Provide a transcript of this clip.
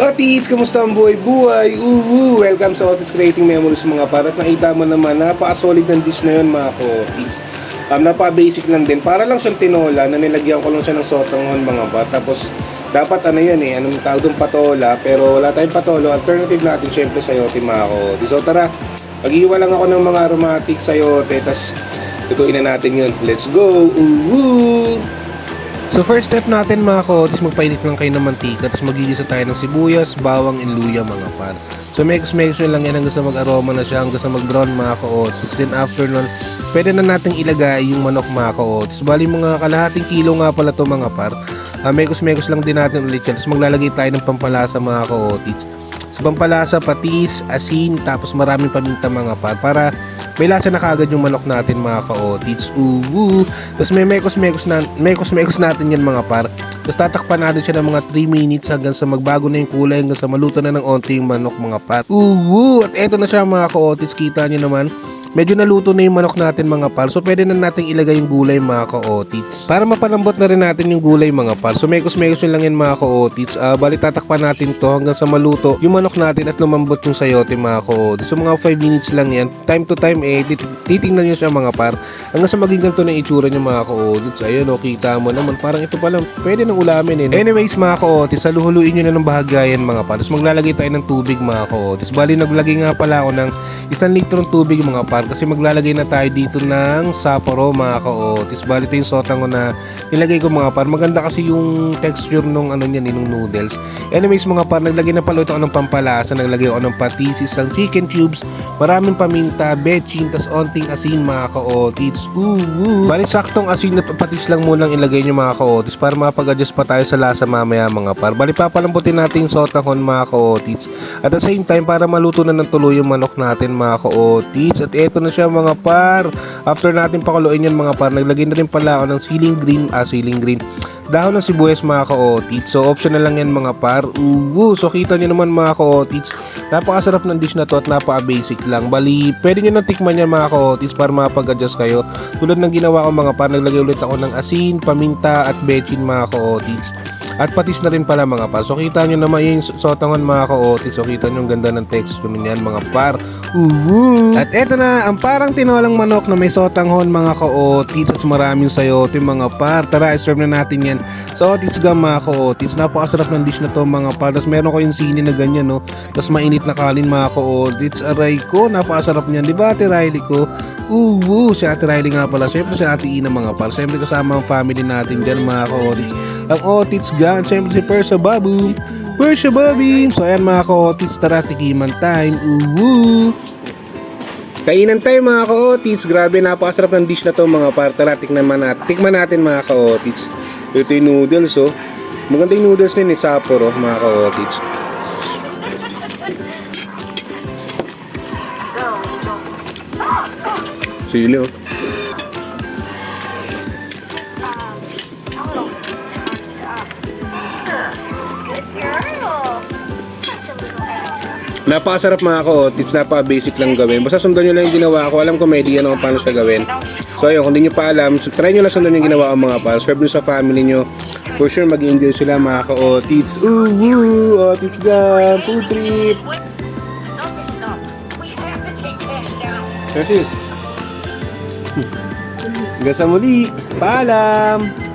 Otis, kamusta ang buhay-buhay? Welcome sa Otis Creating Memories mga par. At nakita mo naman, napaka-solid ng dish na yun mga ka-Otis. Napaka-basic lang din. Para lang siyang tinola na nilagyan ko lang siya ng sotanghon mga par. Tapos, dapat anong tawag doon, patola. Pero wala tayong patolo. Alternative natin syempre sayote mga ka-Otis. So tara, mag-iwa lang ako ng mga aromatic sayote. Tapos, lutuin na natin yun. Let's go! So first step natin mga ka-Otis, magpainit lang kayo ng mantika. Tapos magigisa tayo ng sibuyas, bawang, and luya mga par. So mix lang yan hanggang sa mag-aroma na siya, hanggang sa mag-brown mga ka-Otis. Then after nun, pwede na natin ilagay yung manok mga ka-Otis. Bali mga kalahating kilo nga pala to mga par. Mekos lang din natin ulit yan. Tapos maglalagay tayo ng pampalasa mga ka-Otis. Sa pampalasa, patis, asin, tapos maraming paminta mga par. Para may lasa na kagad yung manok natin mga ka-Otis. Tapos may mekos natin yan mga par. Tapos tatakpan natin siya ng mga 3 minutes hanggang sa magbago na yung kulay, hanggang sa maluto na ng onti yung manok mga par. At eto na siya mga ka-Otis. Kita nyo naman, medyo naluto na yung manok natin mga par. So pwede na natin ilagay yung gulay mga ka-Otis. Para mapalambot na rin natin yung gulay mga par. So mekos lang yan mga ka-Otis. Bali tatakpan natin to hanggang sa maluto yung manok natin at lumambot yung sayote mga ka-Otis. So mga 5 minutes lang yan. Time to time titingnan nyo siya mga par. Hanggang sa maging ganito na itsura nyo mga ka-Otis. Ayun kita mo naman, parang ito pa lang pwede nang ulamin . Anyways mga ka-Otis, saluhuluin nyo na ng bahagayan mga par. Tapos maglalagay tayo ng tubig mga ka-Otis. Bali naglagay nga pala ako ng 1 litrong tubig mga par. Kasi maglalagay na tayo dito ng saporo mga ka-Otis. Bali ito yung sotang ko na nilagay ko mga par. Maganda kasi yung texture nung nung noodles. Anyways mga par, naglagay na pala ito ako ng pampalasa. Naglagay ako ng patis, isang chicken cubes, maraming paminta, bechin, tas onting asin mga ka-Otis. Bali saktong asin at patis lang munang ilagay nyo mga ka-Otis para mapag-adjust pa tayo sa lasa mamaya mga par. Bali papalambutin natin yung sotanghon mga ka-Otis. At the same time, para maluto na ng tuloy yung manok natin mga ka-Otis. At eto na siya mga par. After natin pakuluin yan mga par, naglagay na rin pala ako ng siling green, dahon ng sibuyas mga ka-Otis. So optional lang yan mga par. So kita nyo naman mga ka-Otis, napakasarap ng dish na to at napaka-basic lang. Bali pwede nyo nang tikman yan mga ka-Otis para mapag-adjust kayo. Tulad ng ginawa ko mga par, naglagay ulit ako ng asin, paminta at bechin mga ka-Otis. At patis na rin pala mga par. So kita nyo naman yung sotanghon mga ka-Otis. So kita nyo ang ganda ng texture niyan mga par. At eto na ang parang tinolang manok na may sotanghon mga ka-Otis at maraming sayote mga par. Tara, i-serve na natin yan sa Otis Gum mga ka-Otis. Napakasarap ng dish na to mga par. Tapos meron ko yung sini na ganyan Tapos mainit na kalin mga ka-Otis. Aray ko, napakasarap niyan. Diba Ate Riley ko? Si Ate Riley nga pala. Siyempre si Ate Ina mga par. Siyempre kasama ang family natin dyan mga ka-Otis. Ang Otis Gum. Siyempre si Persa Babu. So ayan mga ka-Otis, tara tikiman time. Kainan tayo mga ka-Otis. Grabe, napakasarap ng dish na to mga par. Tara tikman natin mga ka-Otis. Ito yung noodles Maganda yung noodles na Sapporo mga ka-Otis. Sili Napakasarap mga ka-Otis, napaka-basic lang gawin. Basta sundan nyo lang yung ginawa ko. Alam ko may idea naman paano siya gawin. So ayun, kung di nyo pa alam, so try nyo lang sundan yung ginawa ko mga par. Serve nyo sa family nyo. For sure mag-enjoy sila mga ka-Otis. Otis Gum, food trip. Hanggang sa muli. Paalam!